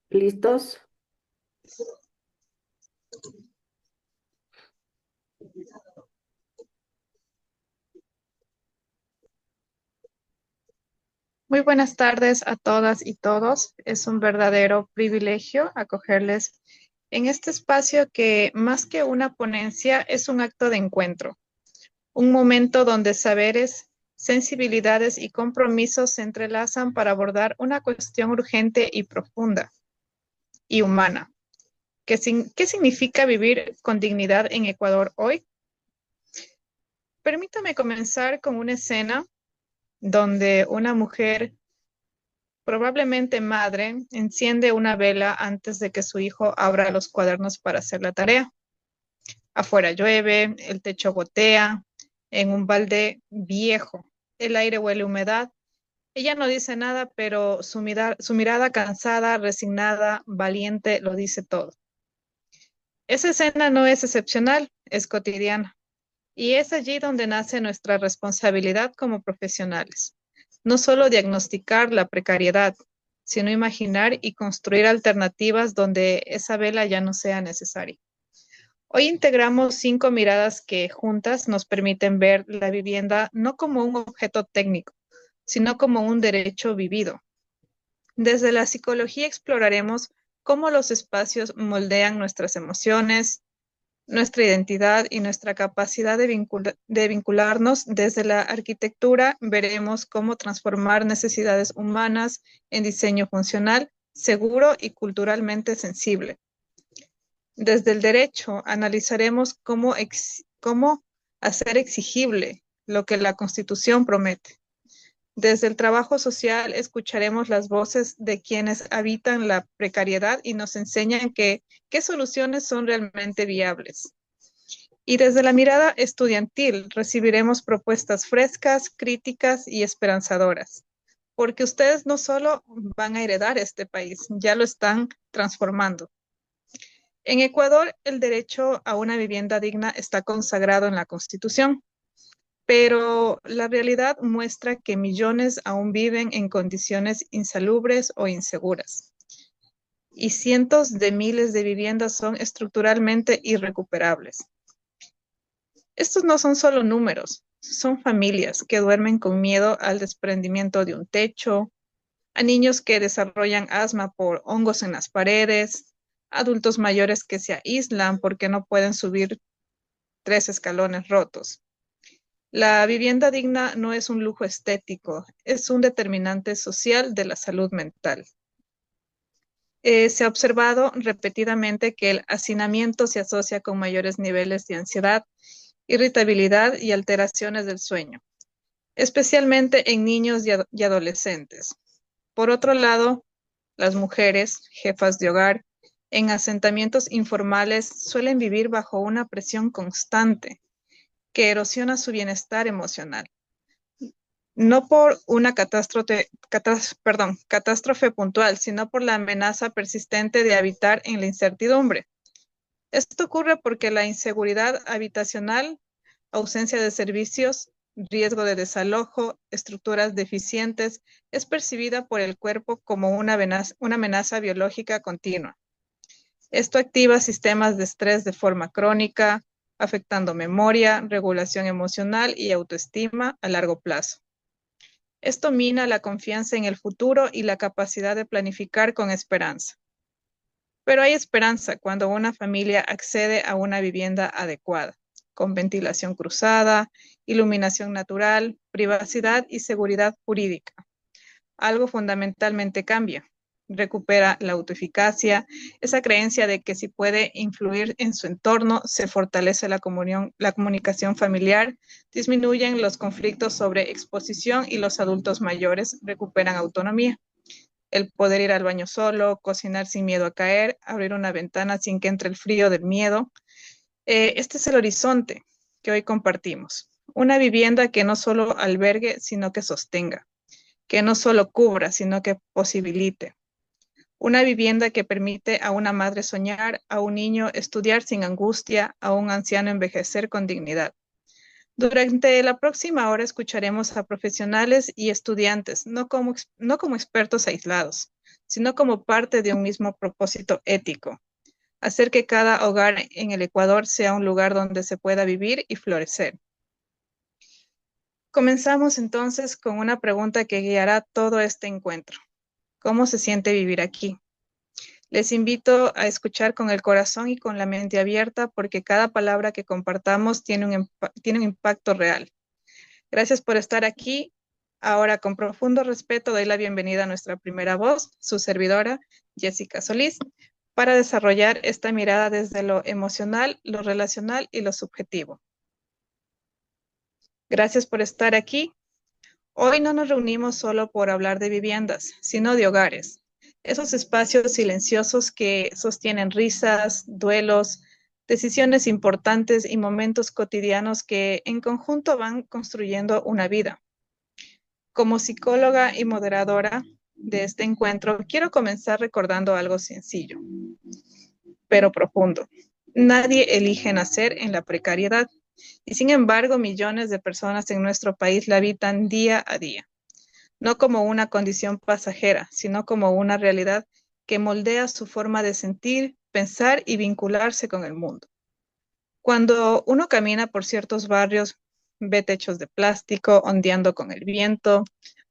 ¿Listos? Muy buenas tardes a todas y todos. Es un verdadero privilegio acogerles en este espacio que más que una ponencia es un acto de encuentro, un momento donde saberes, sensibilidades y compromisos se entrelazan para abordar una cuestión urgente y profunda y humana. ¿Qué significa vivir con dignidad en Ecuador hoy? Permítame comenzar con una escena donde una mujer, probablemente madre, enciende una vela antes de que su hijo abra los cuadernos para hacer la tarea. Afuera llueve, el techo gotea, en un balde viejo, el aire huele a humedad. Ella no dice nada, pero su mirada cansada, resignada, valiente, lo dice todo. Esa escena no es excepcional, es cotidiana. Y es allí donde nace nuestra responsabilidad como profesionales. No solo diagnosticar la precariedad, sino imaginar y construir alternativas donde esa vela ya no sea necesaria. Hoy integramos 5 miradas que juntas nos permiten ver la vivienda no como un objeto técnico, sino como un derecho vivido. Desde la psicología exploraremos cómo los espacios moldean nuestras emociones, nuestra identidad y nuestra capacidad de vincularnos. Desde la arquitectura veremos cómo transformar necesidades humanas en diseño funcional, seguro y culturalmente sensible. Desde el derecho analizaremos cómo hacer exigible lo que la Constitución promete. Desde el trabajo social escucharemos las voces de quienes habitan la precariedad y nos enseñan qué soluciones son realmente viables. Y desde la mirada estudiantil recibiremos propuestas frescas, críticas y esperanzadoras, porque ustedes no solo van a heredar este país, ya lo están transformando. En Ecuador, el derecho a una vivienda digna está consagrado en la Constitución, pero la realidad muestra que millones aún viven en condiciones insalubres o inseguras, y cientos de miles de viviendas son estructuralmente irrecuperables. Estos no son solo números, son familias que duermen con miedo al desprendimiento de un techo, a niños que desarrollan asma por hongos en las paredes, adultos mayores que se aíslan porque no pueden subir 3 escalones rotos. La vivienda digna no es un lujo estético, es un determinante social de la salud mental. Se ha observado repetidamente que el hacinamiento se asocia con mayores niveles de ansiedad, irritabilidad y alteraciones del sueño, especialmente en niños y adolescentes. Por otro lado, las mujeres, jefas de hogar, en asentamientos informales suelen vivir bajo una presión constante que erosiona su bienestar emocional, no por una catástrofe puntual, sino por la amenaza persistente de habitar en la incertidumbre. Esto ocurre porque la inseguridad habitacional, ausencia de servicios, riesgo de desalojo, estructuras deficientes, es percibida por el cuerpo como una amenaza biológica continua. Esto activa sistemas de estrés de forma crónica, afectando memoria, regulación emocional y autoestima a largo plazo. Esto mina la confianza en el futuro y la capacidad de planificar con esperanza. Pero hay esperanza cuando una familia accede a una vivienda adecuada, con ventilación cruzada, iluminación natural, privacidad y seguridad jurídica. Algo fundamentalmente cambia. Recupera la autoeficacia, esa creencia de que si puede influir en su entorno, se fortalece la comunicación familiar, disminuyen los conflictos sobre exposición y los adultos mayores recuperan autonomía. El poder ir al baño solo, cocinar sin miedo a caer, abrir una ventana sin que entre el frío del miedo. Este es el horizonte que hoy compartimos. Una vivienda que no solo albergue, sino que sostenga, que no solo cubra, sino que posibilite. Una vivienda que permite a una madre soñar, a un niño estudiar sin angustia, a un anciano envejecer con dignidad. Durante la próxima hora escucharemos a profesionales y estudiantes, no como expertos aislados, sino como parte de un mismo propósito ético, hacer que cada hogar en el Ecuador sea un lugar donde se pueda vivir y florecer. Comenzamos entonces con una pregunta que guiará todo este encuentro. ¿Cómo se siente vivir aquí? Les invito a escuchar con el corazón y con la mente abierta porque cada palabra que compartamos tiene un impacto real. Gracias por estar aquí. Ahora, con profundo respeto, doy la bienvenida a nuestra primera voz, su servidora, Jessica Solís, para desarrollar esta mirada desde lo emocional, lo relacional y lo subjetivo. Gracias por estar aquí. Hoy no nos reunimos solo por hablar de viviendas, sino de hogares. Esos espacios silenciosos que sostienen risas, duelos, decisiones importantes y momentos cotidianos que en conjunto van construyendo una vida. Como psicóloga y moderadora de este encuentro, quiero comenzar recordando algo sencillo, pero profundo. Nadie elige nacer en la precariedad y sin embargo millones de personas en nuestro país la habitan día a día, no como una condición pasajera, sino como una realidad que moldea su forma de sentir, pensar y vincularse con el mundo. Cuando uno camina por ciertos barrios, ve techos de plástico ondeando con el viento,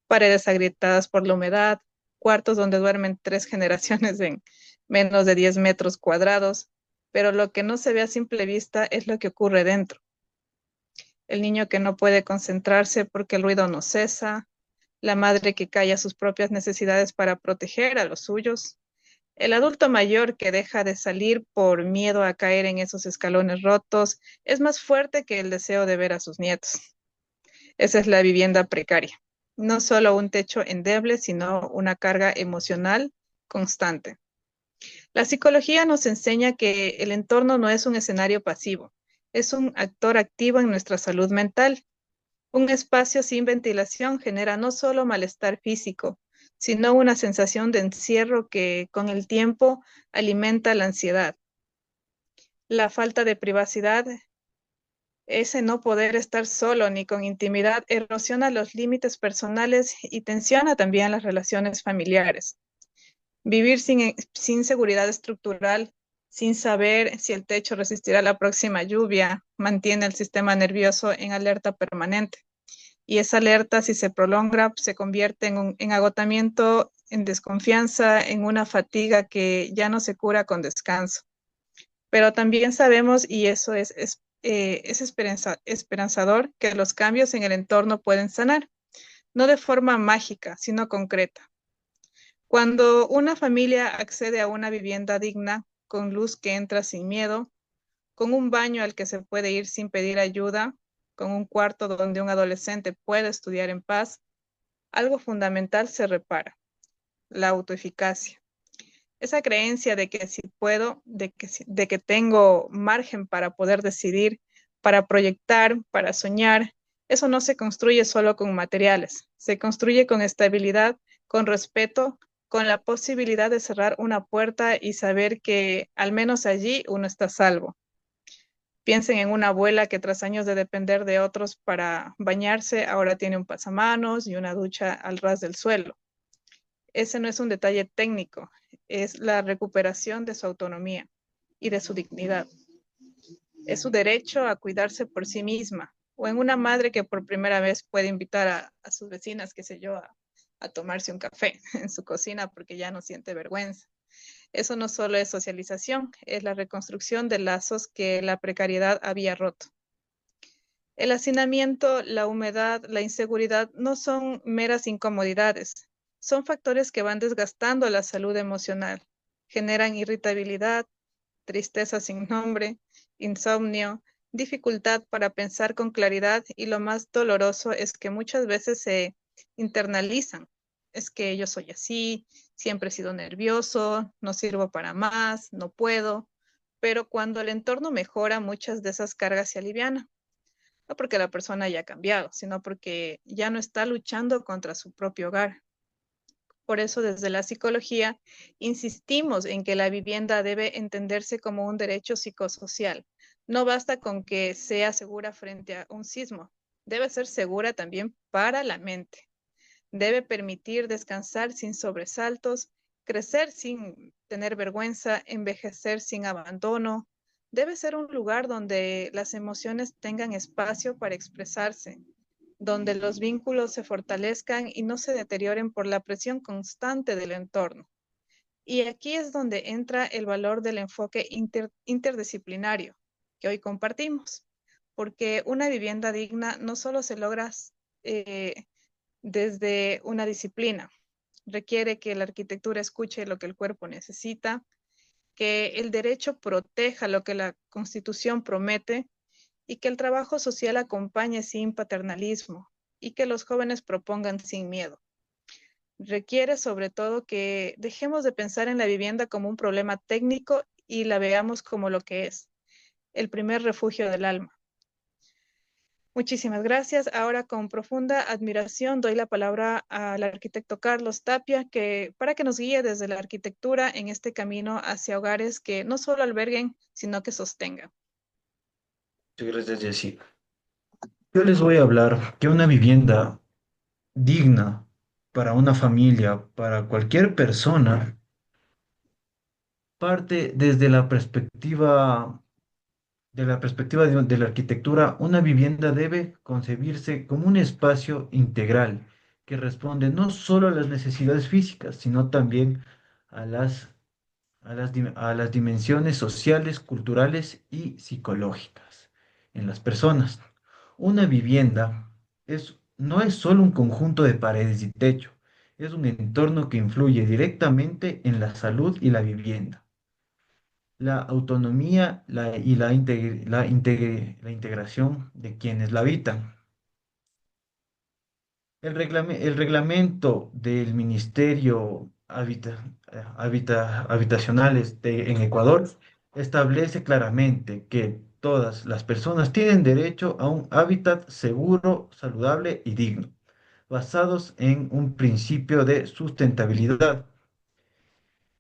paredes agrietadas por la humedad, cuartos donde duermen 3 generaciones en menos de 10 metros cuadrados, pero lo que no se ve a simple vista es lo que ocurre dentro. El niño que no puede concentrarse porque el ruido no cesa, la madre que calla sus propias necesidades para proteger a los suyos, el adulto mayor que deja de salir por miedo a caer en esos escalones rotos es más fuerte que el deseo de ver a sus nietos. Esa es la vivienda precaria. No solo un techo endeble, sino una carga emocional constante. La psicología nos enseña que el entorno no es un escenario pasivo, es un actor activo en nuestra salud mental. Un espacio sin ventilación genera no solo malestar físico, sino una sensación de encierro que con el tiempo alimenta la ansiedad. La falta de privacidad, ese no poder estar solo ni con intimidad, erosiona los límites personales y tensiona también las relaciones familiares. Vivir sin seguridad estructural, sin saber si el techo resistirá la próxima lluvia, mantiene el sistema nervioso en alerta permanente. Y esa alerta, si se prolonga, se convierte en agotamiento, en desconfianza, en una fatiga que ya no se cura con descanso. Pero también sabemos, y eso es esperanzador, que los cambios en el entorno pueden sanar, no de forma mágica, sino concreta. Cuando una familia accede a una vivienda digna, con luz que entra sin miedo, con un baño al que se puede ir sin pedir ayuda, con un cuarto donde un adolescente puede estudiar en paz, algo fundamental se repara, la autoeficacia. Esa creencia de que si puedo, de que tengo margen para poder decidir, para proyectar, para soñar, eso no se construye solo con materiales, se construye con estabilidad, con respeto, con la posibilidad de cerrar una puerta y saber que al menos allí uno está salvo. Piensen en una abuela que tras años de depender de otros para bañarse, ahora tiene un pasamanos y una ducha al ras del suelo. Ese no es un detalle técnico, es la recuperación de su autonomía y de su dignidad. Es su derecho a cuidarse por sí misma, o en una madre que por primera vez puede invitar a sus vecinas, qué sé yo, a tomarse un café en su cocina porque ya no siente vergüenza. Eso no solo es socialización, es la reconstrucción de lazos que la precariedad había roto. El hacinamiento, la humedad, la inseguridad no son meras incomodidades, son factores que van desgastando la salud emocional, generan irritabilidad, tristeza sin nombre, insomnio, dificultad para pensar con claridad y lo más doloroso es que muchas veces se internalizan. Es que yo soy así, siempre he sido nervioso, no sirvo para más, no puedo, pero cuando el entorno mejora, muchas de esas cargas se alivianan. No porque la persona haya cambiado, sino porque ya no está luchando contra su propio hogar. Por eso, desde la psicología, insistimos en que la vivienda debe entenderse como un derecho psicosocial, No basta con que sea segura frente a un sismo, debe ser segura también para la mente. Debe permitir descansar sin sobresaltos, crecer sin tener vergüenza, envejecer sin abandono. Debe ser un lugar donde las emociones tengan espacio para expresarse, donde los vínculos se fortalezcan y no se deterioren por la presión constante del entorno. Y aquí es donde entra el valor del enfoque interdisciplinario que hoy compartimos, porque una vivienda digna no solo se logra eh, desde una disciplina, requiere que la arquitectura escuche lo que el cuerpo necesita, que el derecho proteja lo que la Constitución promete y que el trabajo social acompañe sin paternalismo y que los jóvenes propongan sin miedo. Requiere sobre todo que dejemos de pensar en la vivienda como un problema técnico y la veamos como lo que es, el primer refugio del alma. Muchísimas gracias. Ahora con profunda admiración doy la palabra al arquitecto Carlos Tapia para que nos guíe desde la arquitectura en este camino hacia hogares que no solo alberguen, sino que sostengan. Muchas gracias, Jessy. Yo les voy a hablar que una vivienda digna para una familia, para cualquier persona, parte desde de la arquitectura. Una vivienda debe concebirse como un espacio integral que responde no solo a las necesidades físicas, sino también a a las dimensiones sociales, culturales y psicológicas en las personas. Una vivienda no es solo un conjunto de paredes y techo, es un entorno que influye directamente en la salud y la vivienda, la autonomía y la integración de quienes la habitan. El reglamento del Ministerio Habitacionales en Ecuador establece claramente que todas las personas tienen derecho a un hábitat seguro, saludable y digno, basados en un principio de sustentabilidad,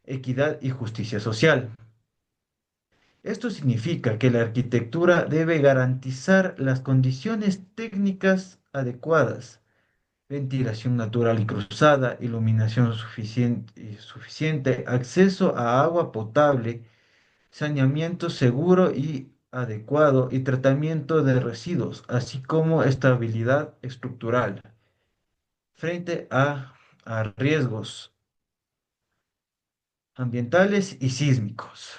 equidad y justicia social. Esto significa que la arquitectura debe garantizar las condiciones técnicas adecuadas: ventilación natural y cruzada, iluminación suficiente, acceso a agua potable, saneamiento seguro y adecuado y tratamiento de residuos, así como estabilidad estructural frente a riesgos ambientales y sísmicos.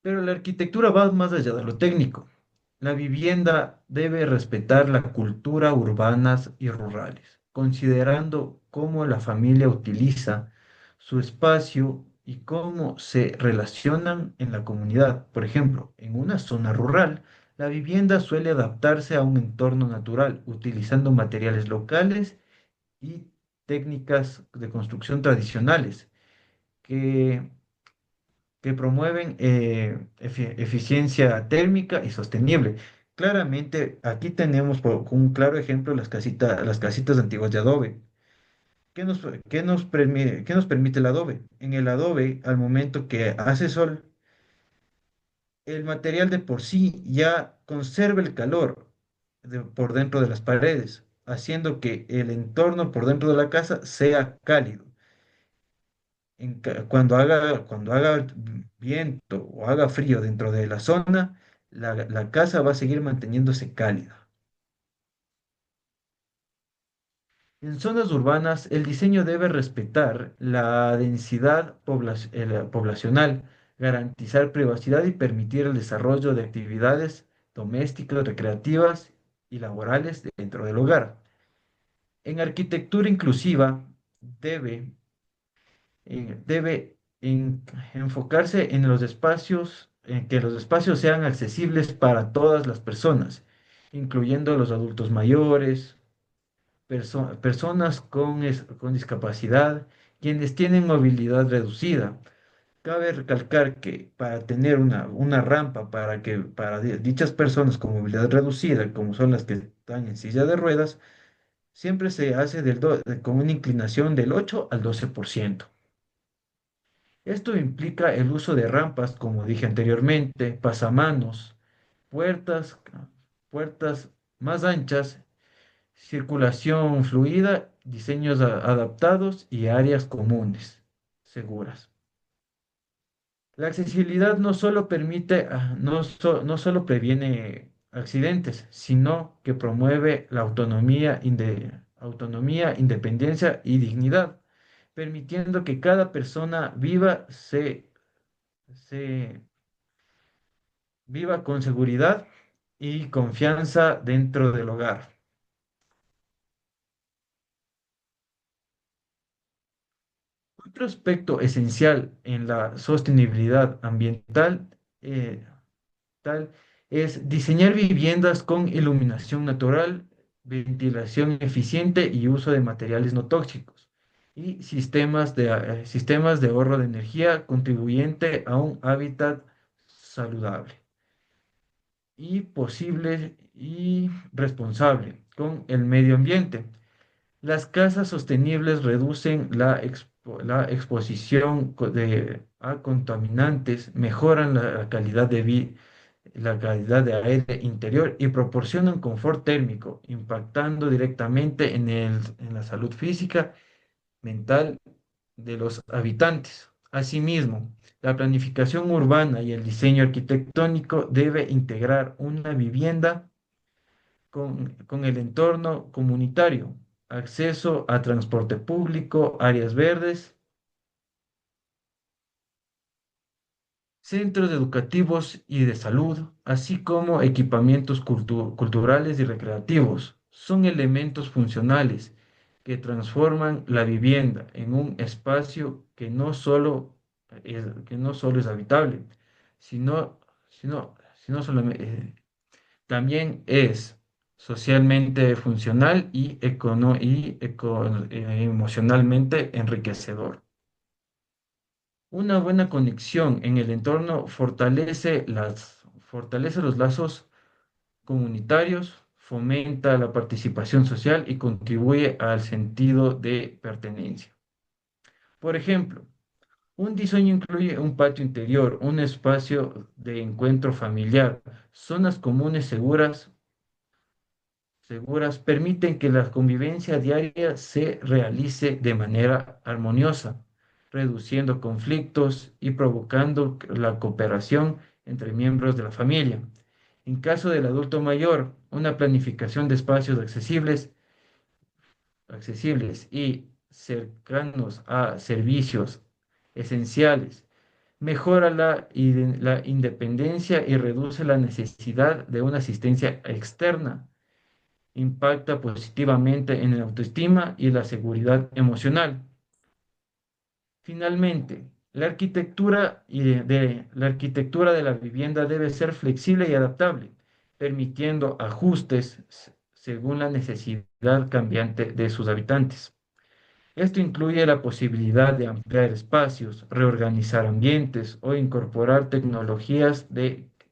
Pero la arquitectura va más allá de lo técnico. La vivienda debe respetar la cultura urbanas y rurales, considerando cómo la familia utiliza su espacio y cómo se relacionan en la comunidad. Por ejemplo, en una zona rural, la vivienda suele adaptarse a un entorno natural, utilizando materiales locales y técnicas de construcción tradicionales que que promueven eficiencia térmica y sostenible. Claramente, aquí tenemos un claro ejemplo las casitas antiguas de adobe. ¿Qué nos permite el adobe? En el adobe, al momento que hace sol, el material de por sí ya conserva el calor por dentro de las paredes, haciendo que el entorno por dentro de la casa sea cálido. Cuando haga viento o haga frío dentro de la zona, la casa va a seguir manteniéndose cálida. En zonas urbanas, el diseño debe respetar la densidad poblacional, garantizar privacidad y permitir el desarrollo de actividades domésticas, recreativas y laborales dentro del hogar. En arquitectura inclusiva, debe debe enfocarse en los espacios, en que los espacios sean accesibles para todas las personas, incluyendo a los adultos mayores, personas con discapacidad, quienes tienen movilidad reducida. Cabe recalcar que para tener una rampa para dichas personas con movilidad reducida, como son las que están en silla de ruedas, siempre se hace con una inclinación del 8 al 12%. Esto implica el uso de rampas, como dije anteriormente, pasamanos, puertas, puertas más anchas, circulación fluida, diseños adaptados y áreas comunes seguras. La accesibilidad no solo permite, no solo previene accidentes, sino que promueve la autonomía, independencia y dignidad, permitiendo que cada persona se viva con seguridad y confianza dentro del hogar. Otro aspecto esencial en la sostenibilidad ambiental tal es diseñar viviendas con iluminación natural, ventilación eficiente y uso de materiales no tóxicos y sistemas de ahorro de energía contribuyente a un hábitat saludable y posible y responsable con el medio ambiente. Las casas sostenibles reducen la exposición a contaminantes, mejoran la calidad de aire interior y proporcionan confort térmico, impactando directamente en la salud física, mental de los habitantes. Asimismo, la planificación urbana y el diseño arquitectónico debe integrar una vivienda con el entorno comunitario, acceso a transporte público, áreas verdes, centros educativos y de salud, así como equipamientos culturales y recreativos. Son elementos funcionales que transforman la vivienda en un espacio que no solo es habitable, sino, sino solamente, también es socialmente funcional y emocionalmente enriquecedor. Una buena conexión en el entorno fortalece los lazos comunitarios, fomenta la participación social y contribuye al sentido de pertenencia. Por ejemplo, un diseño incluye un patio interior, un espacio de encuentro familiar, zonas comunes seguras permiten que la convivencia diaria se realice de manera armoniosa, reduciendo conflictos y provocando la cooperación entre miembros de la familia. En caso del adulto mayor, una planificación de espacios accesibles y cercanos a servicios esenciales mejora la independencia y reduce la necesidad de una asistencia externa, impacta positivamente en la autoestima y la seguridad emocional. Finalmente, la arquitectura de la vivienda debe ser flexible y adaptable, permitiendo ajustes según la necesidad cambiante de sus habitantes. Esto incluye la posibilidad de ampliar espacios, reorganizar ambientes o incorporar tecnologías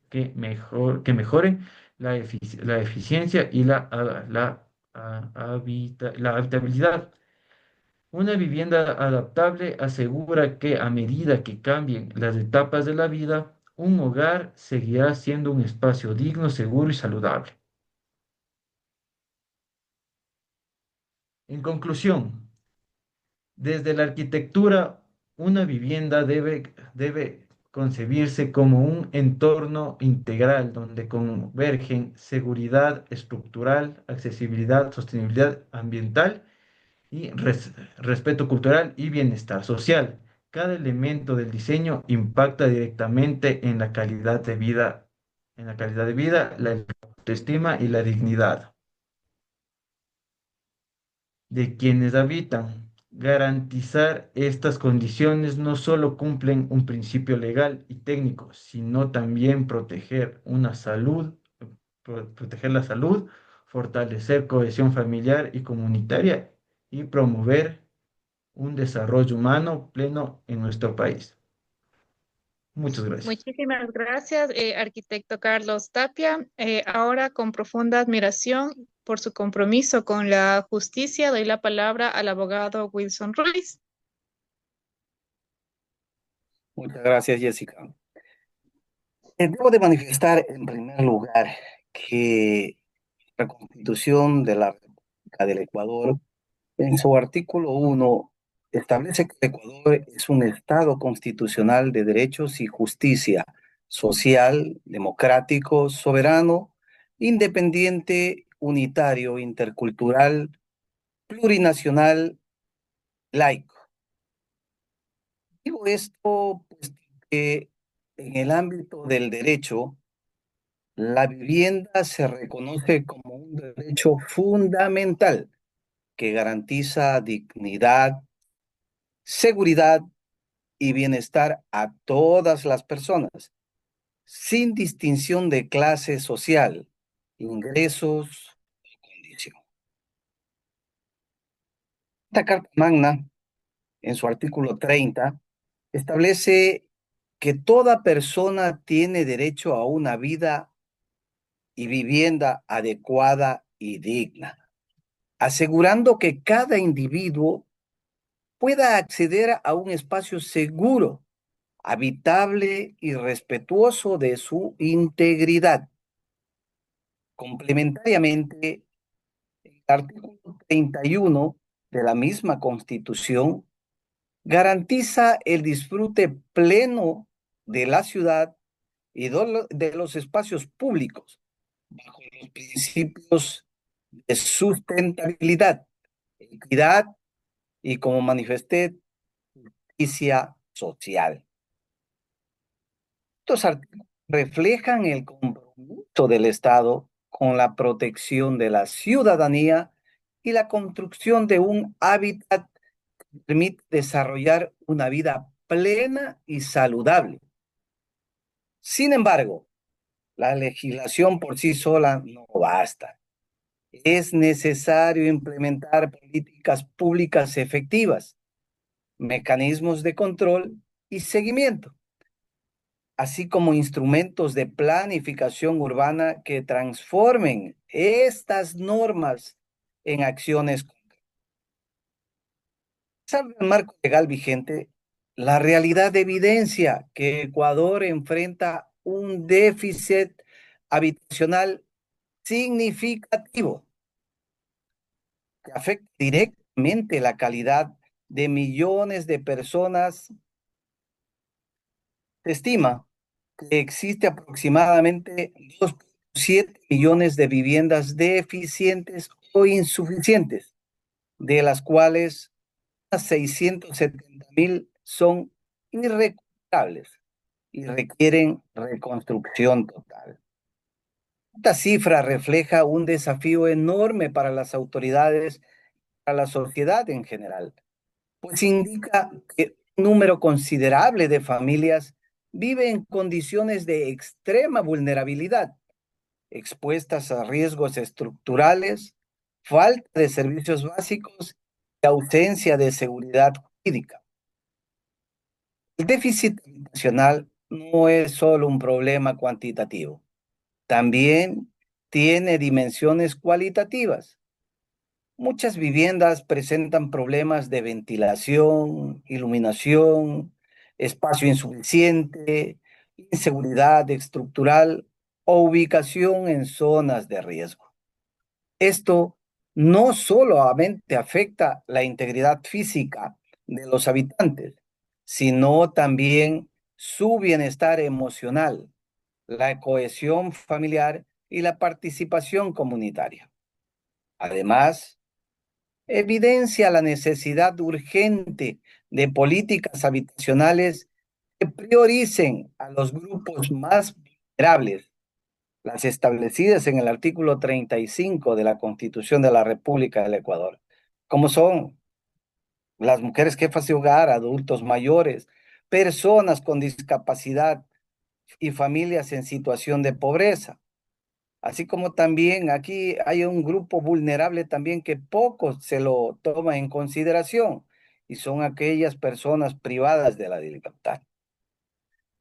que mejoren la eficiencia y la habitabilidad. Una vivienda adaptable asegura que a medida que cambien las etapas de la vida, un hogar seguirá siendo un espacio digno, seguro y saludable. En conclusión, desde la arquitectura, una vivienda debe concebirse como un entorno integral donde convergen seguridad estructural, accesibilidad, sostenibilidad ambiental y respeto cultural y bienestar social. Cada elemento del diseño impacta directamente en la calidad de vida, la autoestima y la dignidad de quienes habitan. Garantizar estas condiciones no solo cumplen un principio legal y técnico, sino también proteger la salud, fortalecer cohesión familiar y comunitaria y promover un desarrollo humano pleno en nuestro país. Muchas gracias. Muchísimas gracias, arquitecto Carlos Tapia. Ahora, con profunda admiración por su compromiso con la justicia, doy la palabra al abogado Wilson Ruiz. Muchas gracias, Jessica. Debo de manifestar en primer lugar que la Constitución de la República del Ecuador, en su artículo 1, establece que el Ecuador es un Estado constitucional de derechos y justicia social, democrático, soberano, independiente, unitario, intercultural, plurinacional, laico. Digo esto pues que en el ámbito del derecho, la vivienda se reconoce como un derecho fundamental que garantiza dignidad, seguridad y bienestar a todas las personas, sin distinción de clase social, ingresos y condición. Esta Carta Magna, en su artículo 30, establece que toda persona tiene derecho a una vida y vivienda adecuada y digna, asegurando que cada individuo pueda acceder a un espacio seguro, habitable y respetuoso de su integridad. Complementariamente, el artículo 31 de la misma Constitución garantiza el disfrute pleno de la ciudad y de los espacios públicos bajo los principios de sustentabilidad, equidad y, como manifesté, justicia social. Estos artículos reflejan el compromiso del Estado con la protección de la ciudadanía y la construcción de un hábitat que permite desarrollar una vida plena y saludable. Sin embargo, la legislación por sí sola no basta. Es necesario implementar políticas públicas efectivas, mecanismos de control y seguimiento, así como instrumentos de planificación urbana que transformen estas normas en acciones. Salvo el marco legal vigente, la realidad evidencia que Ecuador enfrenta un déficit habitacional significativo que afecta directamente la calidad de millones de personas. Se estima que existe aproximadamente 2,7 millones de viviendas deficientes o insuficientes, de las cuales 670,000 son irrecuperables y requieren reconstrucción total. Esta cifra refleja un desafío enorme para las autoridades, para la sociedad en general, pues indica que un número considerable de familias vive en condiciones de extrema vulnerabilidad, expuestas a riesgos estructurales, falta de servicios básicos y ausencia de seguridad jurídica. El déficit habitacional no es solo un problema cuantitativo, también tiene dimensiones cualitativas. Muchas viviendas presentan problemas de ventilación, iluminación, espacio insuficiente, inseguridad estructural o ubicación en zonas de riesgo. Esto no solamente afecta la integridad física de los habitantes, sino también su bienestar emocional, la cohesión familiar y la participación comunitaria. Además, evidencia la necesidad urgente de políticas habitacionales que prioricen a los grupos más vulnerables, las establecidas en el artículo 35 de la Constitución de la República del Ecuador, como son las mujeres jefas de hogar, adultos mayores, personas con discapacidad y familias en situación de pobreza. Así como también aquí hay un grupo vulnerable también que poco se lo toma en consideración y son aquellas personas privadas de la libertad.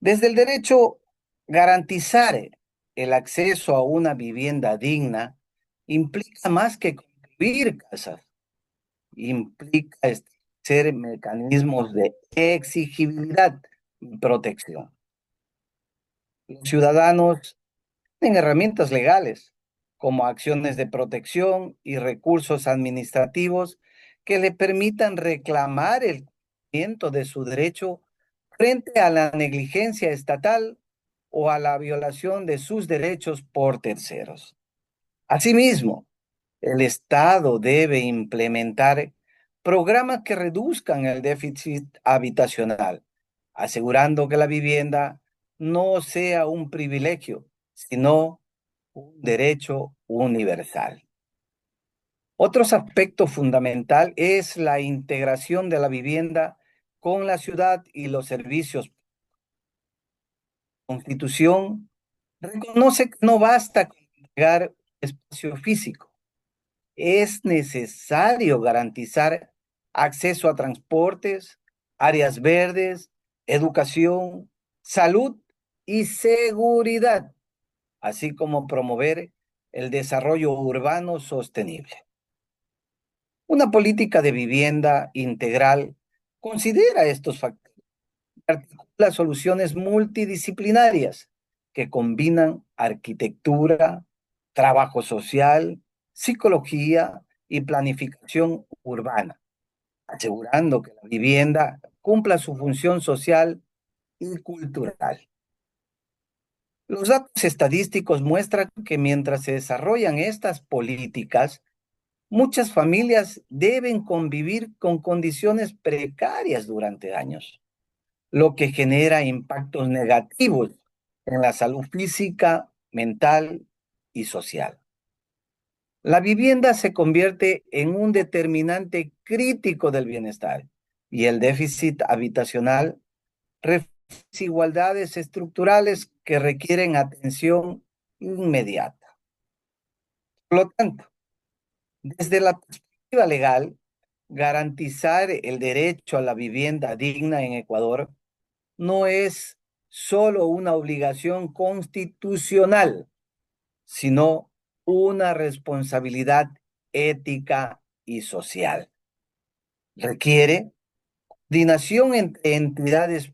Desde el derecho, garantizar el acceso a una vivienda digna implica más que construir casas, implica establecer mecanismos de exigibilidad y protección. Los ciudadanos tienen herramientas legales como acciones de protección y recursos administrativos que le permitan reclamar el cumplimiento de su derecho frente a la negligencia estatal o a la violación de sus derechos por terceros. Asimismo, el Estado debe implementar programas que reduzcan el déficit habitacional, asegurando que la vivienda no sea un privilegio, sino un derecho universal. Otro aspecto fundamental es la integración de la vivienda con la ciudad y los servicios. La Constitución reconoce que no basta con entregar un espacio físico. Es necesario garantizar acceso a transportes, áreas verdes, educación, salud y seguridad, así como promover el desarrollo urbano sostenible. Una política de vivienda integral considera estos factores, articula soluciones multidisciplinarias que combinan arquitectura, trabajo social, psicología y planificación urbana, asegurando que la vivienda cumpla su función social y cultural. Los datos estadísticos muestran que mientras se desarrollan estas políticas, muchas familias deben convivir con condiciones precarias durante años, lo que genera impactos negativos en la salud física, mental y social. La vivienda se convierte en un determinante crítico del bienestar y el déficit habitacional refleja desigualdades estructurales que requieren atención inmediata. Por lo tanto, desde la perspectiva legal, garantizar el derecho a la vivienda digna en Ecuador no es solo una obligación constitucional, sino una responsabilidad ética y social. Requiere coordinación entre entidades,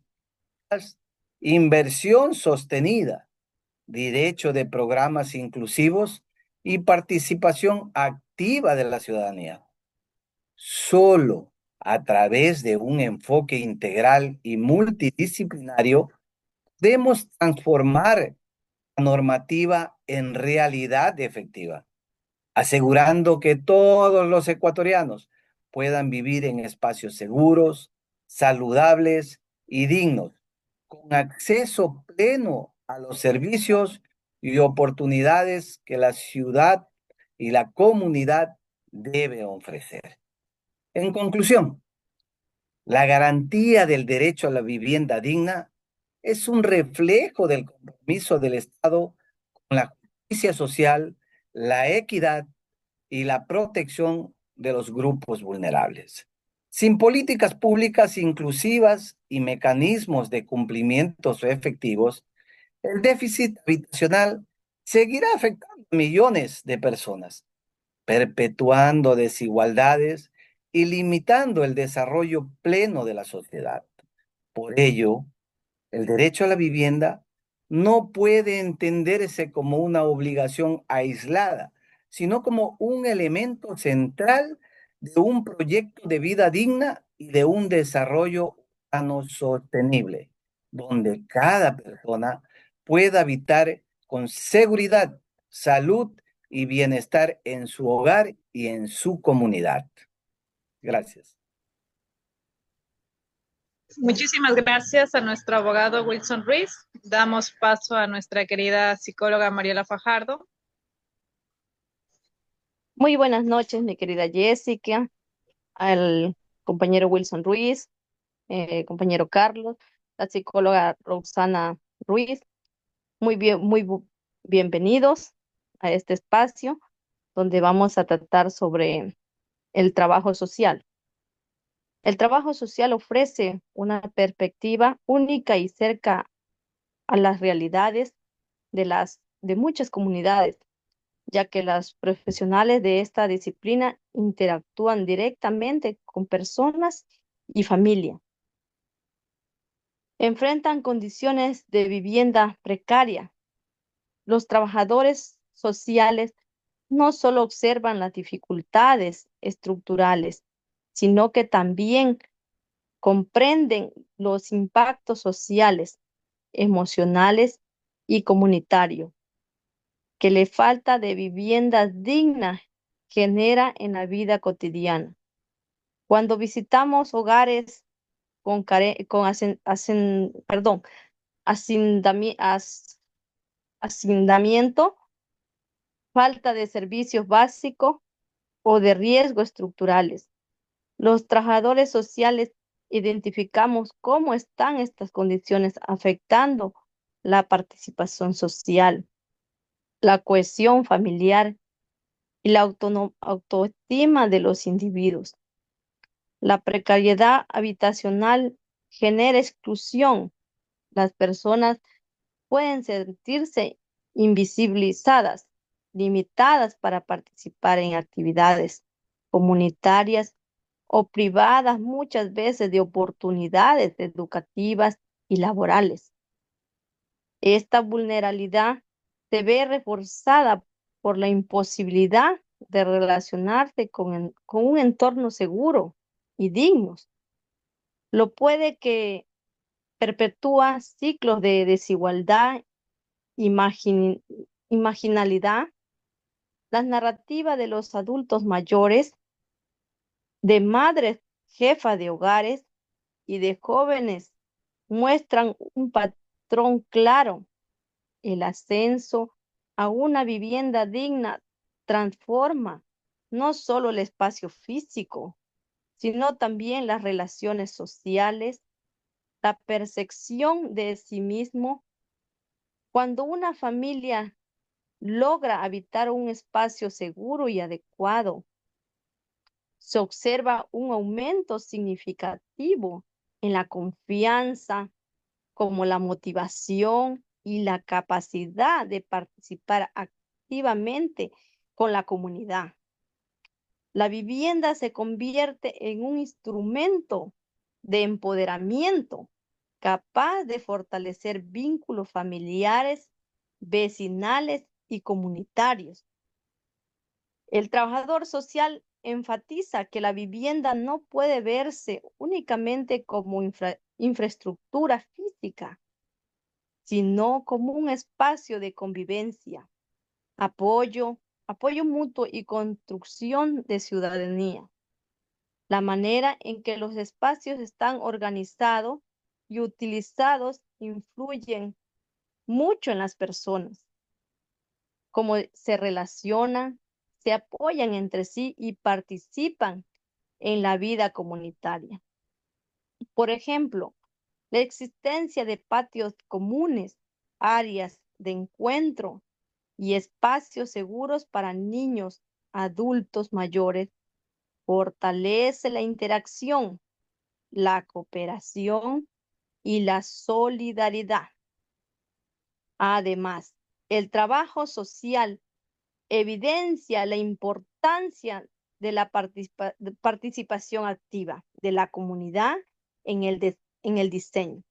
inversión sostenida, derecho de programas inclusivos y participación activa de la ciudadanía. Solo a través de un enfoque integral y multidisciplinario podemos transformar la normativa en realidad efectiva, asegurando que todos los ecuatorianos puedan vivir en espacios seguros, saludables y dignos, con acceso pleno a los servicios y oportunidades que la ciudad y la comunidad deben ofrecer. En conclusión, la garantía del derecho a la vivienda digna es un reflejo del compromiso del Estado con la justicia social, la equidad y la protección de los grupos vulnerables. Sin políticas públicas inclusivas y mecanismos de cumplimiento efectivos, el déficit habitacional seguirá afectando a millones de personas, perpetuando desigualdades y limitando el desarrollo pleno de la sociedad. Por ello, el derecho a la vivienda no puede entenderse como una obligación aislada, sino como un elemento central de un proyecto de vida digna y de un desarrollo humano sostenible, donde cada persona pueda habitar con seguridad, salud y bienestar en su hogar y en su comunidad. Gracias. Muchísimas gracias a nuestro abogado Wilson Ruiz. Damos paso a nuestra querida psicóloga Mariela Fajardo. Muy buenas noches, mi querida Jessica, al compañero Wilson Ruiz, compañero Carlos, la psicóloga Roxana Ruiz. Bienvenidos a este espacio donde vamos a tratar sobre el trabajo social. El trabajo social ofrece una perspectiva única y cerca a las realidades de muchas comunidades, ya que las profesionales de esta disciplina interactúan directamente con personas y familia. enfrentan condiciones de vivienda precaria. Los trabajadores sociales no solo observan las dificultades estructurales, sino que también comprenden los impactos sociales, emocionales y comunitarios que la falta de vivienda digna genera en la vida cotidiana. Cuando visitamos hogares con hacinamiento, falta de servicios básicos o de riesgo estructurales, los trabajadores sociales identificamos cómo están estas condiciones afectando la participación social, la cohesión familiar y la autoestima de los individuos. La precariedad habitacional genera exclusión. Las personas pueden sentirse invisibilizadas, limitadas para participar en actividades comunitarias o privadas muchas veces de oportunidades educativas y laborales. Esta vulnerabilidad se ve reforzada por la imposibilidad de relacionarse con un entorno seguro y digno. Lo puede que perpetúa ciclos de desigualdad, imaginalidad, las narrativas de los adultos mayores, de madres jefas de hogares y de jóvenes muestran un patrón claro. El ascenso a una vivienda digna transforma no solo el espacio físico, sino también las relaciones sociales, la percepción de sí mismo. Cuando una familia logra habitar un espacio seguro y adecuado, se observa un aumento significativo en la confianza, como la motivación y la capacidad de participar activamente con la comunidad. La vivienda se convierte en un instrumento de empoderamiento capaz de fortalecer vínculos familiares, vecinales y comunitarios. El trabajador social enfatiza que la vivienda no puede verse únicamente como infraestructura física, sino como un espacio de convivencia, apoyo mutuo y construcción de ciudadanía. La manera en que los espacios están organizados y utilizados influyen mucho en las personas, cómo se relacionan, se apoyan entre sí y participan en la vida comunitaria. Por ejemplo, la existencia de patios comunes, áreas de encuentro y espacios seguros para niños, adultos mayores, fortalece la interacción, la cooperación y la solidaridad. Además, el trabajo social evidencia la importancia de la participación activa de la comunidad en el diseño,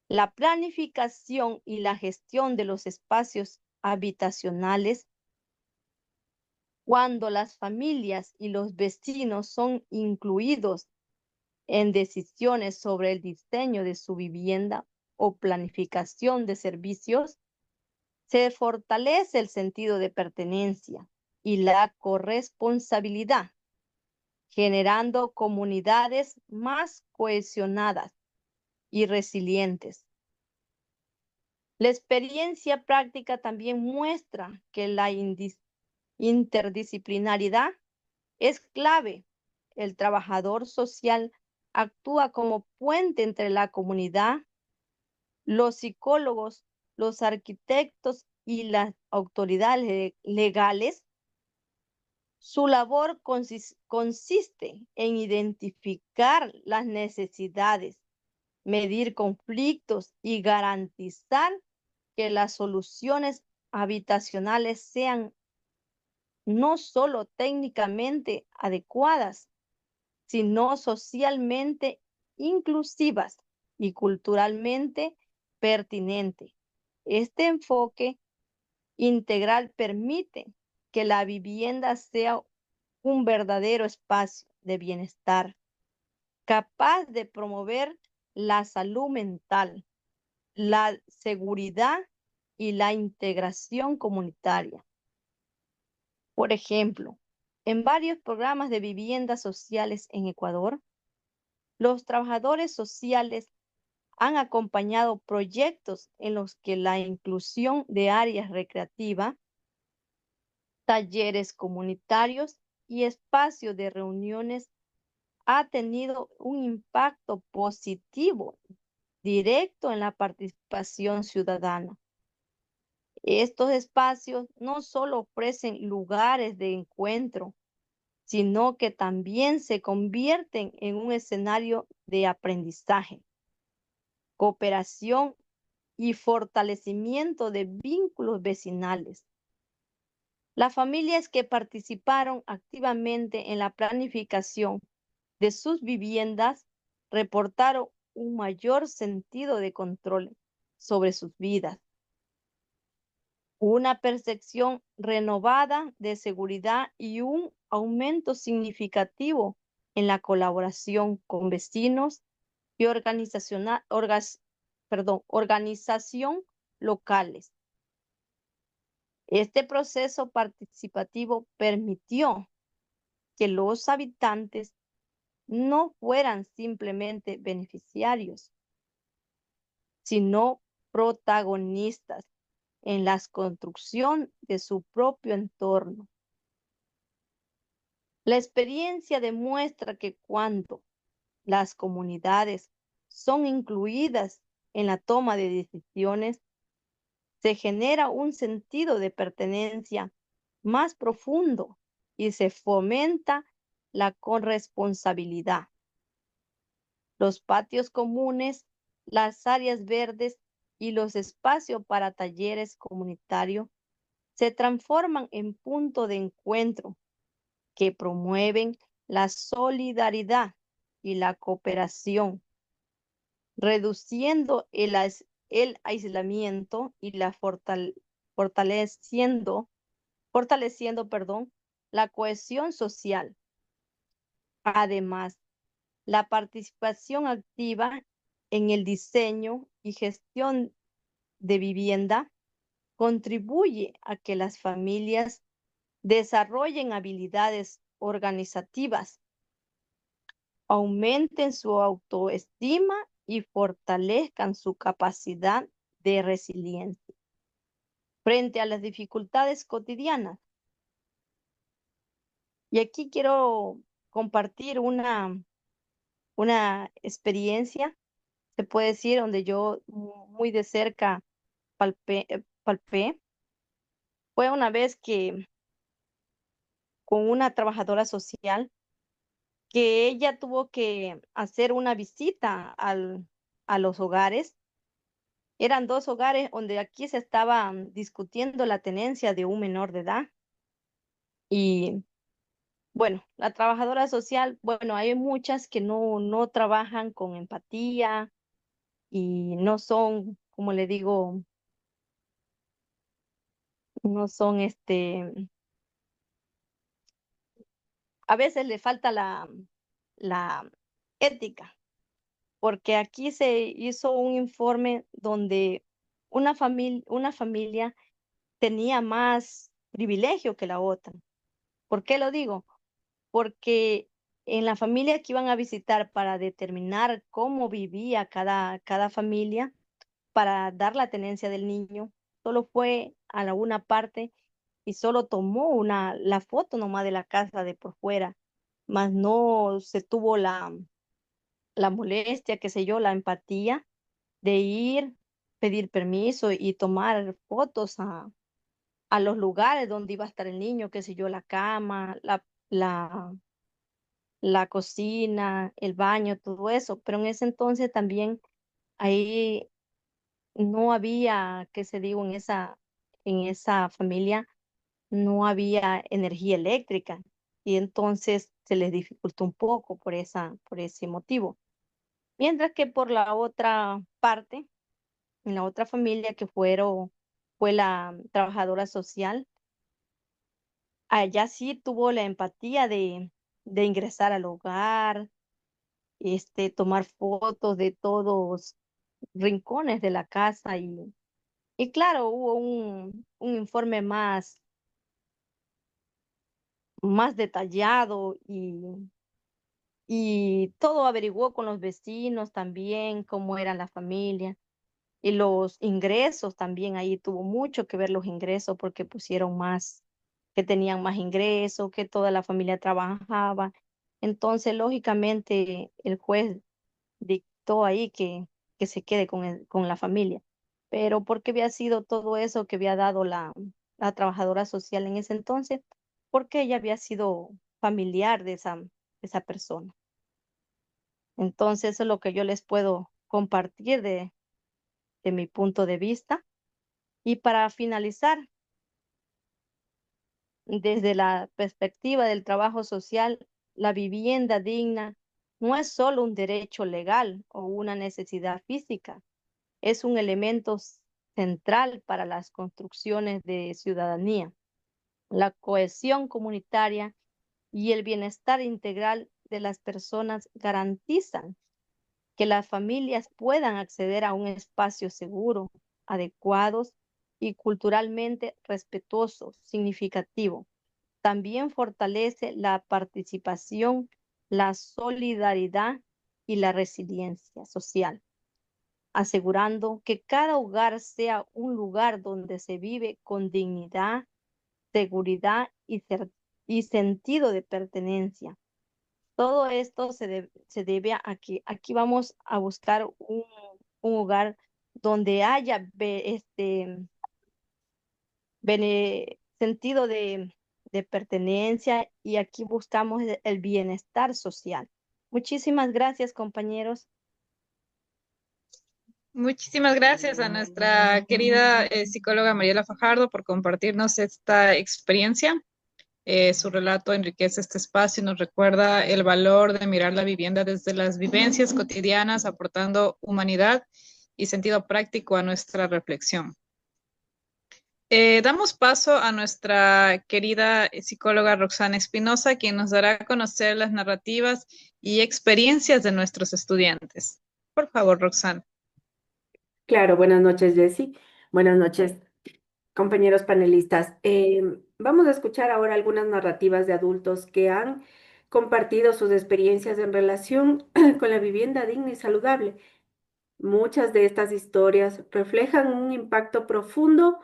la planificación y la gestión de los espacios habitacionales. Cuando las familias y los vecinos son incluidos en decisiones sobre el diseño de su vivienda o planificación de servicios, se fortalece el sentido de pertenencia y la corresponsabilidad, generando comunidades más cohesionadas y resilientes. La experiencia práctica también muestra que la interdisciplinaridad es clave. El trabajador social actúa como puente entre la comunidad, los psicólogos, los arquitectos y las autoridades legales. Su labor consiste en identificar las necesidades, medir conflictos y garantizar que las soluciones habitacionales sean no solo técnicamente adecuadas, sino socialmente inclusivas. y culturalmente pertinente. Este enfoque integral permite que la vivienda sea un verdadero espacio de bienestar, capaz de promover la salud mental, la seguridad y la integración comunitaria. Por ejemplo, en varios programas de viviendas sociales en Ecuador, los trabajadores sociales han acompañado proyectos en los que la inclusión de áreas recreativas, talleres comunitarios y espacios de reuniones ha tenido un impacto positivo directo en la participación ciudadana. Estos espacios no solo ofrecen lugares de encuentro, sino que también se convierten en un escenario de aprendizaje, cooperación y fortalecimiento de vínculos vecinales. Las familias que participaron activamente en la planificación de sus viviendas reportaron un mayor sentido de control sobre sus vidas, una percepción renovada de seguridad y un aumento significativo en la colaboración con vecinos y organización locales. Este proceso participativo permitió que los habitantes no fueran simplemente beneficiarios, sino protagonistas en la construcción de su propio entorno. La experiencia demuestra que cuando las comunidades son incluidas en la toma de decisiones, se genera un sentido de pertenencia más profundo y se fomenta la corresponsabilidad. Los patios comunes, las áreas verdes y los espacios para talleres comunitarios se transforman en punto de encuentro que promueven la solidaridad y la cooperación, reduciendo el aislamiento y fortaleciendo, la cohesión social. Además, la participación activa en el diseño y gestión de vivienda contribuye a que las familias desarrollen habilidades organizativas, aumenten su autoestima y fortalezcan su capacidad de resiliencia frente a las dificultades cotidianas. Y aquí quiero compartir una experiencia, se puede decir, donde yo muy de cerca palpé. Fue una vez que con una trabajadora social, que ella tuvo que hacer una visita a los hogares. Eran dos hogares donde aquí se estaba discutiendo la tenencia de un menor de edad. Y bueno, la trabajadora social, bueno, hay muchas que no trabajan con empatía y no son, como le digo, no son a veces le falta la ética, porque aquí se hizo un informe donde una familia tenía más privilegio que la otra. ¿Por qué lo digo? Porque en la familia que iban a visitar para determinar cómo vivía cada familia, para dar la tenencia del niño, solo fue a una parte y solo tomó la foto nomás de la casa de por fuera, mas no se tuvo la molestia, qué sé yo, la empatía de ir, pedir permiso y tomar fotos a los lugares donde iba a estar el niño, qué sé yo, la cama, la, la cocina, el baño, todo eso. Pero en ese entonces también ahí no había, qué se digo, en esa familia no había energía eléctrica y entonces se les dificultó un poco por ese motivo. Mientras que por la otra parte, en la otra familia que fue la trabajadora social, allá sí tuvo la empatía de ingresar al hogar, tomar fotos de todos rincones de la casa y claro, hubo un informe más detallado y todo averiguó con los vecinos también, cómo era la familia y los ingresos también, ahí tuvo mucho que ver los ingresos porque pusieron más, que tenían más ingresos, que toda la familia trabajaba. Entonces, lógicamente, el juez dictó ahí que se quede con la familia. Pero ¿por qué había sido todo eso que había dado la trabajadora social en ese entonces? Porque ella había sido familiar de esa persona. Entonces, eso es lo que yo les puedo compartir de mi punto de vista. Y para finalizar, desde la perspectiva del trabajo social, la vivienda digna no es solo un derecho legal o una necesidad física, es un elemento central para las construcciones de ciudadanía, la cohesión comunitaria y el bienestar integral de las personas garantizan que las familias puedan acceder a un espacio seguro, adecuados y culturalmente respetuoso, significativo. También fortalece la participación, la solidaridad y la resiliencia social, asegurando que cada hogar sea un lugar donde se vive con dignidad, seguridad y sentido de pertenencia. Todo esto se debe a que aquí vamos a buscar un hogar donde haya sentido de pertenencia y aquí buscamos el bienestar social. Muchísimas gracias, compañeros. Muchísimas gracias a nuestra querida psicóloga Mariela Fajardo por compartirnos esta experiencia. Su relato enriquece este espacio y nos recuerda el valor de mirar la vivienda desde las vivencias cotidianas, aportando humanidad y sentido práctico a nuestra reflexión. Damos paso a nuestra querida psicóloga Roxana Espinosa, quien nos dará a conocer las narrativas y experiencias de nuestros estudiantes. Por favor, Roxana. Claro, buenas noches, Jessy. Buenas noches, compañeros panelistas. Vamos a escuchar ahora algunas narrativas de adultos que han compartido sus experiencias en relación con la vivienda digna y saludable. Muchas de estas historias reflejan un impacto profundo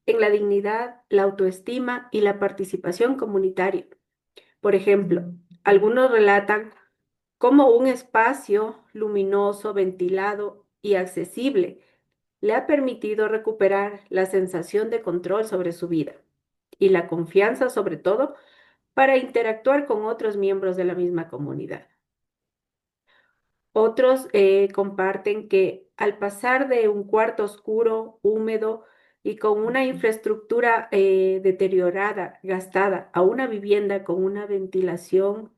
en la dignidad, la autoestima y la participación comunitaria. Por ejemplo, algunos relatan cómo un espacio luminoso, ventilado y accesible le ha permitido recuperar la sensación de control sobre su vida y la confianza, sobre todo, para interactuar con otros miembros de la misma comunidad. Otros comparten que al pasar de un cuarto oscuro, húmedo y con una infraestructura deteriorada, gastada, a una vivienda con una ventilación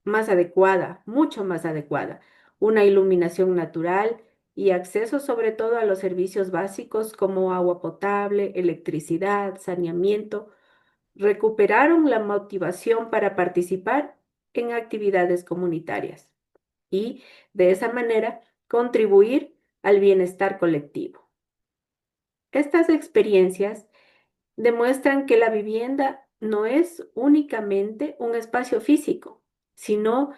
más adecuada, mucho más adecuada, una iluminación natural y acceso sobre todo a los servicios básicos como agua potable, electricidad, saneamiento, recuperaron la motivación para participar en actividades comunitarias y de esa manera contribuir al bienestar colectivo. Estas experiencias demuestran que la vivienda no es únicamente un espacio físico, sino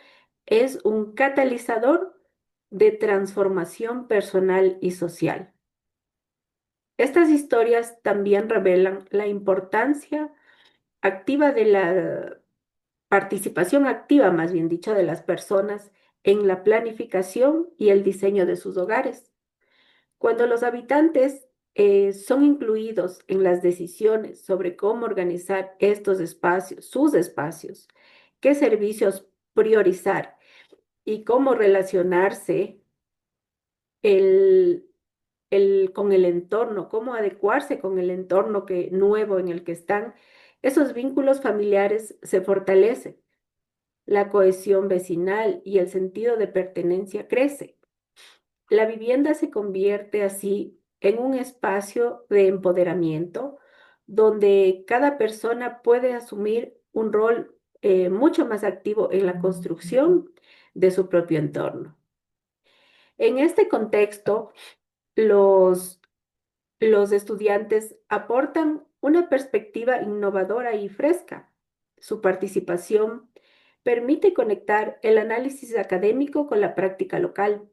es un catalizador de transformación personal y social. Estas historias también revelan la importancia activa de la participación activa, más bien dicho, de las personas en la planificación y el diseño de sus hogares. Cuando los habitantes son incluidos en las decisiones sobre cómo organizar estos espacios, sus espacios, qué servicios priorizar y cómo relacionarse el, con el entorno, cómo adecuarse con el entorno nuevo en el que están, esos vínculos familiares se fortalecen. la cohesión vecinal y el sentido de pertenencia crece. La vivienda se convierte así en un espacio de empoderamiento donde cada persona puede asumir un rol mucho más activo en la construcción de su propio entorno. En este contexto, los, los estudiantes aportan una perspectiva innovadora y fresca. Su participación permite conectar el análisis académico con la práctica local,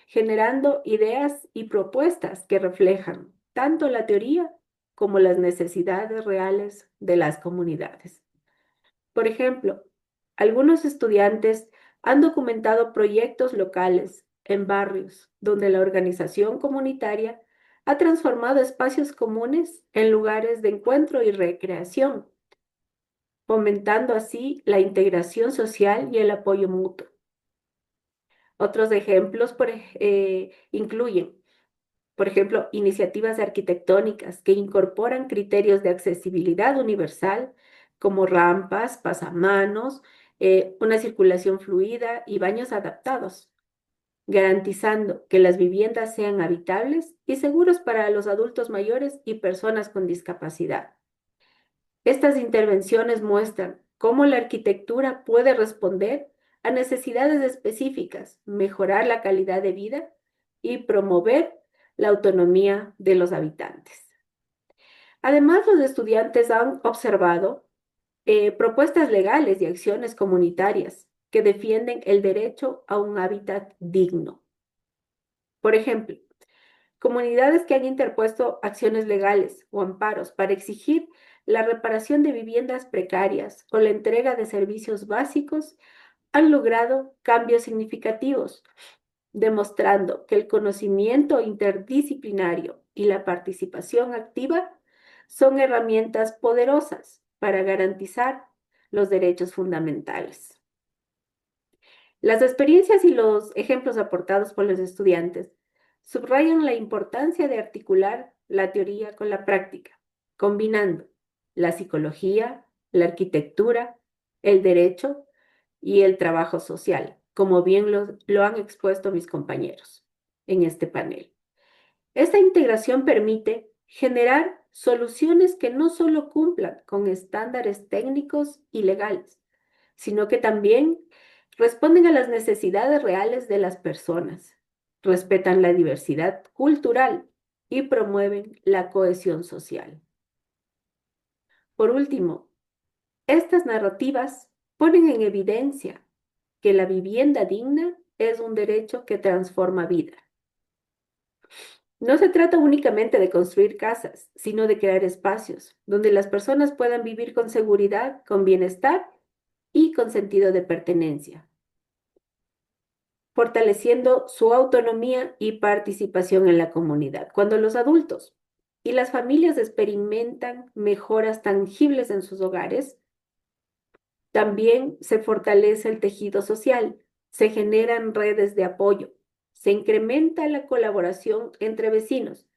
generando ideas y propuestas que reflejan tanto la teoría como las necesidades reales de las comunidades. Por ejemplo, algunos estudiantes han documentado proyectos locales en barrios donde la organización comunitaria ha transformado espacios comunes en lugares de encuentro y recreación, fomentando así la integración social y el apoyo mutuo. Otros ejemplos incluyen, por ejemplo, iniciativas arquitectónicas que incorporan criterios de accesibilidad universal como rampas, pasamanos, una circulación fluida y baños adaptados, garantizando que las viviendas sean habitables y seguros para los adultos mayores y personas con discapacidad. Estas intervenciones muestran cómo la arquitectura puede responder a necesidades específicas, mejorar la calidad de vida y promover la autonomía de los habitantes. Además, los estudiantes han observado propuestas legales y acciones comunitarias que defienden el derecho a un hábitat digno. Por ejemplo, comunidades que han interpuesto acciones legales o amparos para exigir la reparación de viviendas precarias o la entrega de servicios básicos han logrado cambios significativos, demostrando que el conocimiento interdisciplinario y la participación activa son herramientas poderosas para garantizar los derechos fundamentales. Las experiencias y los ejemplos aportados por los estudiantes subrayan la importancia de articular la teoría con la práctica, combinando la psicología, la arquitectura, el derecho y el trabajo social, como bien lo han expuesto mis compañeros en este panel. Esta integración permite generar soluciones que no solo cumplan con estándares técnicos y legales, sino que también responden a las necesidades reales de las personas, respetan la diversidad cultural y promueven la cohesión social. Por último, estas narrativas ponen en evidencia que la vivienda digna es un derecho que transforma vida. No se trata únicamente de construir casas, sino de crear espacios donde las personas puedan vivir con seguridad, con bienestar y con sentido de pertenencia, fortaleciendo su autonomía y participación en la comunidad. Cuando los adultos y las familias experimentan mejoras tangibles en sus hogares, también se fortalece el tejido social, se generan redes de apoyo, se incrementa la colaboración entre vecinos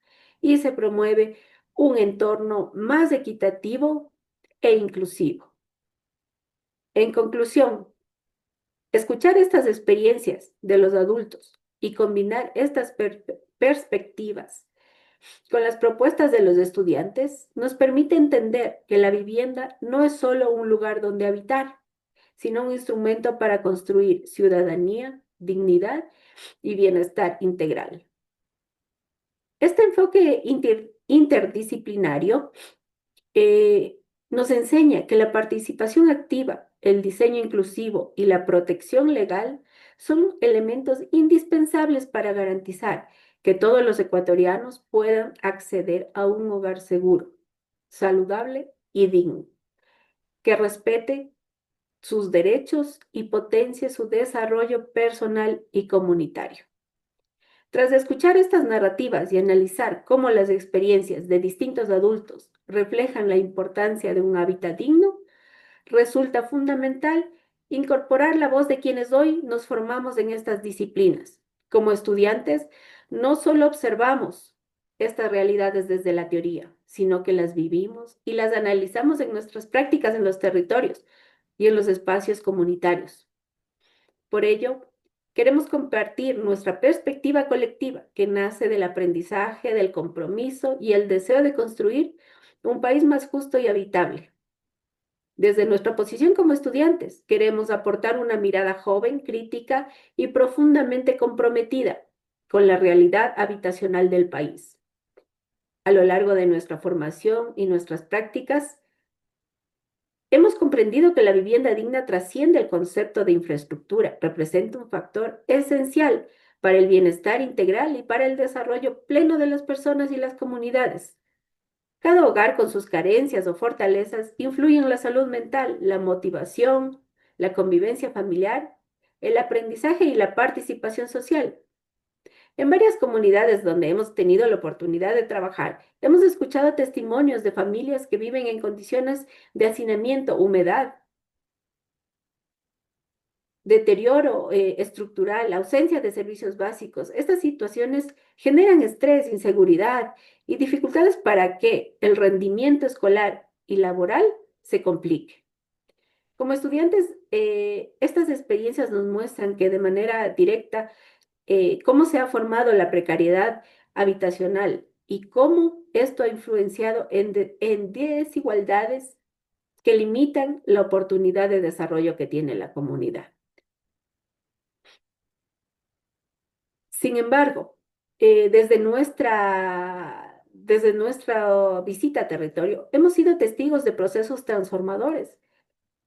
y se promueve un entorno más equitativo e inclusivo. En conclusión, escuchar estas experiencias de los adultos y combinar estas perspectivas con las propuestas de los estudiantes nos permite entender que la vivienda no es solo un lugar donde habitar, sino un instrumento para construir ciudadanía, dignidad y bienestar integral. Este enfoque interdisciplinario nos enseña que la participación activa, el diseño inclusivo y la protección legal son elementos indispensables para garantizar que todos los ecuatorianos puedan acceder a un hogar seguro, saludable y digno, que respete sus derechos y potencie su desarrollo personal y comunitario. Tras escuchar estas narrativas y analizar cómo las experiencias de distintos adultos reflejan la importancia de un hábitat digno, resulta fundamental incorporar la voz de quienes hoy nos formamos en estas disciplinas. Como estudiantes, no solo observamos estas realidades desde la teoría, sino que las vivimos y las analizamos en nuestras prácticas en los territorios, y en los espacios comunitarios. Por ello, queremos compartir nuestra perspectiva colectiva que nace del aprendizaje, del compromiso y el deseo de construir un país más justo y habitable. Desde nuestra posición como estudiantes, queremos aportar una mirada joven, crítica y profundamente comprometida con la realidad habitacional del país. A lo largo de nuestra formación y nuestras prácticas, hemos comprendido que la vivienda digna trasciende el concepto de infraestructura, representa un factor esencial para el bienestar integral y para el desarrollo pleno de las personas y las comunidades. Cada hogar con sus carencias o fortalezas influye en la salud mental, la motivación, la convivencia familiar, el aprendizaje y la participación social. En varias comunidades donde hemos tenido la oportunidad de trabajar, hemos escuchado testimonios de familias que viven en condiciones de hacinamiento, humedad, deterioro estructural, ausencia de servicios básicos. Estas situaciones generan estrés, inseguridad y dificultades para que el rendimiento escolar y laboral se complique. Como estudiantes, estas experiencias nos muestran que de manera directa cómo se ha formado la precariedad habitacional y cómo esto ha influenciado en desigualdades que limitan la oportunidad de desarrollo que tiene la comunidad. Sin embargo, desde nuestra visita a territorio, hemos sido testigos de procesos transformadores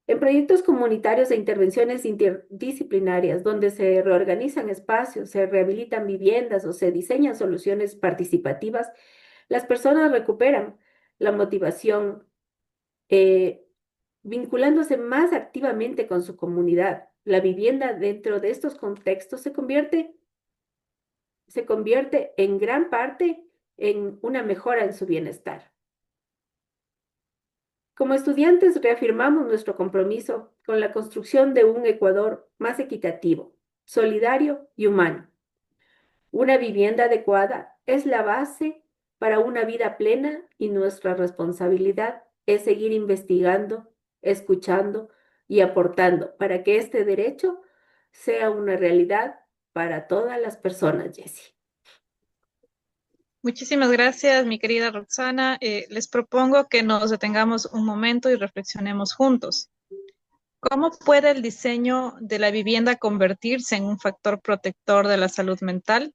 en proyectos comunitarios e intervenciones interdisciplinarias, donde se reorganizan espacios, se rehabilitan viviendas o se diseñan soluciones participativas. Las personas recuperan la motivación, vinculándose más activamente con su comunidad. La vivienda dentro de estos contextos se convierte en gran parte en una mejora en su bienestar. Como estudiantes reafirmamos nuestro compromiso con la construcción de un Ecuador más equitativo, solidario y humano. Una vivienda adecuada es la base para una vida plena y nuestra responsabilidad es seguir investigando, escuchando y aportando para que este derecho sea una realidad para todas las personas, Jessie. Muchísimas gracias, mi querida Roxana. Les propongo que nos detengamos un momento y reflexionemos juntos. ¿Cómo puede el diseño de la vivienda convertirse en un factor protector de la salud mental?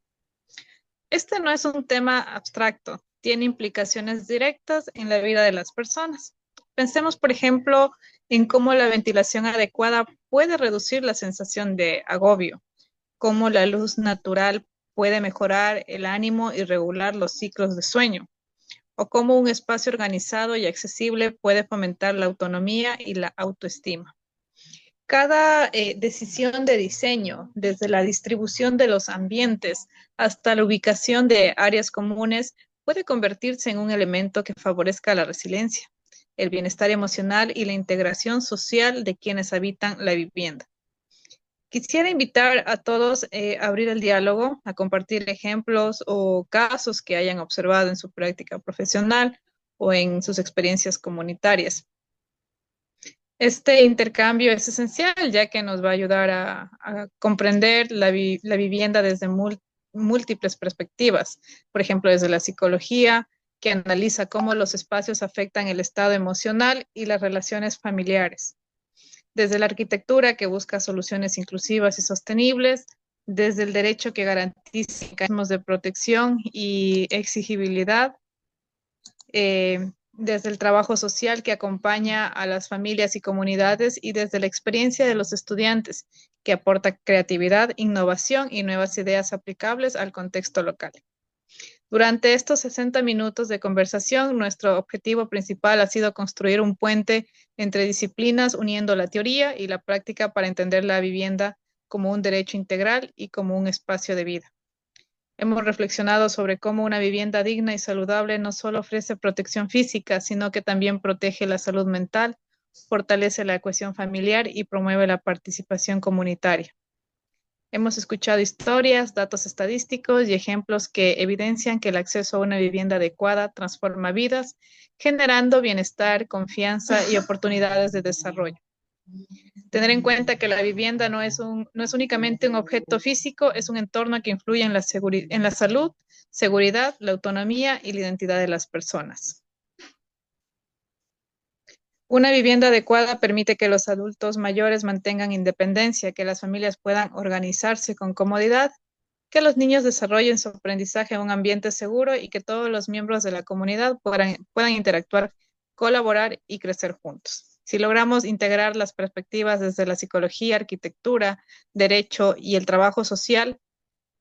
Este no es un tema abstracto, tiene implicaciones directas en la vida de las personas. Pensemos, por ejemplo, en cómo la ventilación adecuada puede reducir la sensación de agobio, cómo la luz natural puede mejorar el ánimo y regular los ciclos de sueño, o cómo un espacio organizado y accesible puede fomentar la autonomía y la autoestima. Cada decisión de diseño, desde la distribución de los ambientes hasta la ubicación de áreas comunes, puede convertirse en un elemento que favorezca la resiliencia, el bienestar emocional y la integración social de quienes habitan la vivienda. Quisiera invitar a todos a abrir el diálogo, a compartir ejemplos o casos que hayan observado en su práctica profesional o en sus experiencias comunitarias. Este intercambio es esencial, ya que nos va a ayudar a comprender la vivienda desde múltiples perspectivas. Por ejemplo, desde la psicología, que analiza cómo los espacios afectan el estado emocional y las relaciones familiares. Desde la arquitectura, que busca soluciones inclusivas y sostenibles. Desde el derecho, que garantiza mecanismos de protección y exigibilidad. Desde el trabajo social, que acompaña a las familias y comunidades, y desde la experiencia de los estudiantes, que aporta creatividad, innovación y nuevas ideas aplicables al contexto local. Durante estos 60 minutos de conversación, nuestro objetivo principal ha sido construir un puente entre disciplinas, uniendo la teoría y la práctica para entender la vivienda como un derecho integral y como un espacio de vida. Hemos reflexionado sobre cómo una vivienda digna y saludable no solo ofrece protección física, sino que también protege la salud mental, fortalece la cohesión familiar y promueve la participación comunitaria. Hemos escuchado historias, datos estadísticos y ejemplos que evidencian que el acceso a una vivienda adecuada transforma vidas, generando bienestar, confianza y oportunidades de desarrollo. Tener en cuenta que la vivienda no es únicamente un objeto físico, es un entorno que influye en en la salud, seguridad, la autonomía y la identidad de las personas. Una vivienda adecuada permite que los adultos mayores mantengan independencia, que las familias puedan organizarse con comodidad, que los niños desarrollen su aprendizaje en un ambiente seguro y que todos los miembros de la comunidad puedan interactuar, colaborar y crecer juntos. Si logramos integrar las perspectivas desde la psicología, arquitectura, derecho y el trabajo social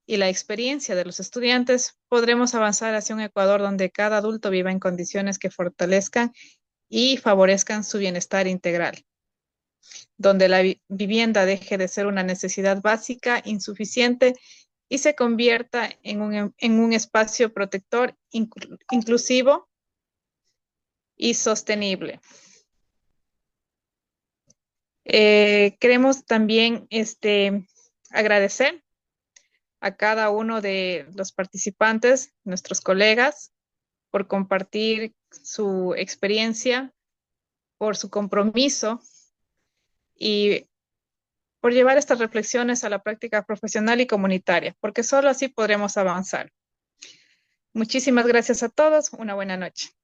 y la experiencia de los estudiantes, podremos avanzar hacia un Ecuador donde cada adulto viva en condiciones que fortalezcan y favorezcan su bienestar integral, donde la vivienda deje de ser una necesidad básica, insuficiente, y se convierta en un espacio protector, inclusivo y sostenible. Queremos también agradecer a cada uno de los participantes, nuestros colegas, por compartir su experiencia, por su compromiso y por llevar estas reflexiones a la práctica profesional y comunitaria, porque solo así podremos avanzar. Muchísimas gracias a todos. Una buena noche.